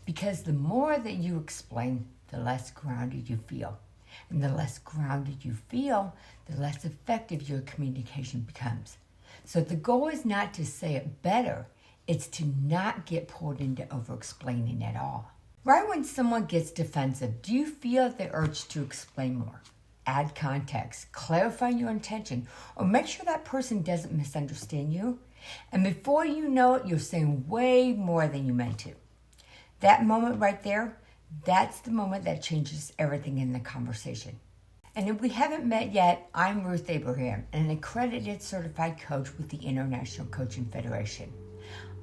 Because the more that you explain, the less grounded you feel. And the less grounded you feel, the less effective your communication becomes. So the goal is not to say it better, it's to not get pulled into over-explaining at all. Right when someone gets defensive, do you feel the urge to explain more? Add context, clarify your intention, or make sure that person doesn't misunderstand you. And before you know it, you're saying way more than you meant to. That moment right there, that's the moment that changes everything in the conversation. And if we haven't met yet, I'm Ruth Abraham, an accredited certified coach with the International Coaching Federation.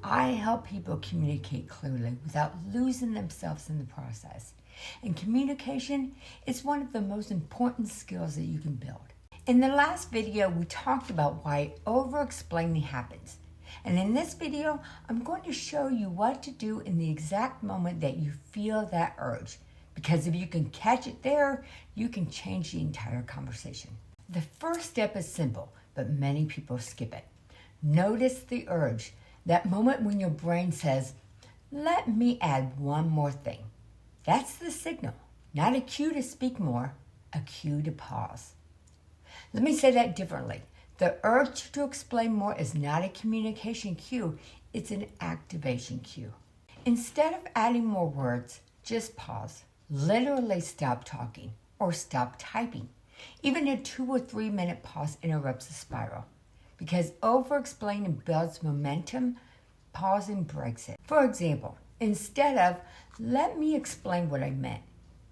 I help people communicate clearly without losing themselves in the process. And communication is one of the most important skills that you can build. In the last video, we talked about why over-explaining happens. And in this video, I'm going to show you what to do in the exact moment that you feel that urge. Because if you can catch it there, you can change the entire conversation. The first step is simple, but many people skip it. Notice the urge, that moment when your brain says, let me add one more thing. That's the signal, not a cue to speak more, a cue to pause. Let me say that differently. The urge to explain more is not a communication cue, it's an activation cue. Instead of adding more words, just pause. Literally stop talking or stop typing. Even a 2 or 3 minute pause interrupts the spiral. Because over-explaining builds momentum, pausing breaks it. For example, instead of, let me explain what I meant,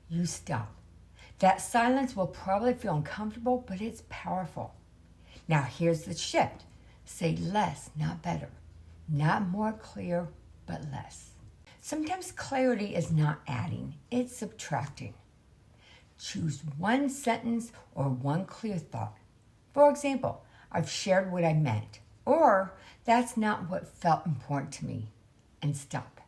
you stop. That silence will probably feel uncomfortable, but it's powerful. Now here's the shift. Say less, not better. Not more clear, but less. Sometimes clarity is not adding, it's subtracting. Choose one sentence or one clear thought. For example, I've shared what I meant, or that's not what felt important to me, and stop.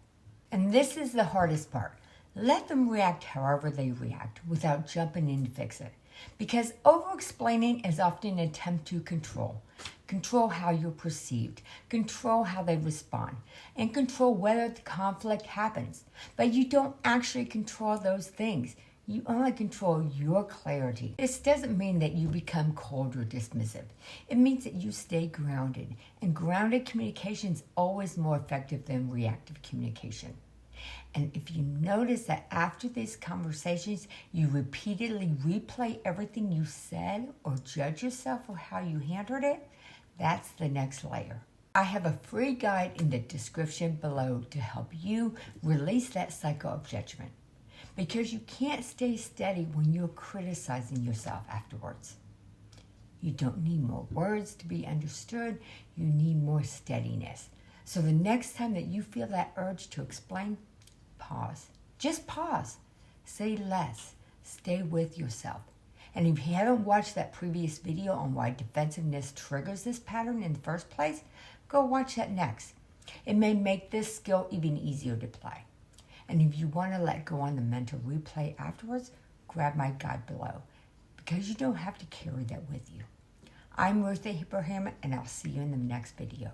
And this is the hardest part. Let them react however they react without jumping in to fix it. Because over-explaining is often an attempt to control. Control how you're perceived, control how they respond, and control whether the conflict happens. But you don't actually control those things. You only control your clarity. This doesn't mean that you become cold or dismissive. It means that you stay grounded, and grounded communication is always more effective than reactive communication. And if you notice that after these conversations, you repeatedly replay everything you said or judge yourself for how you handled it, that's the next layer. I have a free guide in the description below to help you release that cycle of judgment. Because you can't stay steady when you're criticizing yourself afterwards. You don't need more words to be understood, you need more steadiness. So the next time that you feel that urge to explain, pause. Just pause. Say less. Stay with yourself. And if you haven't watched that previous video on why defensiveness triggers this pattern in the first place, go watch that next. It may make this skill even easier to apply. And if you want to let go on the mental replay afterwards, grab my guide below, because you don't have to carry that with you. I'm Ruth Abraham, and I'll see you in the next video.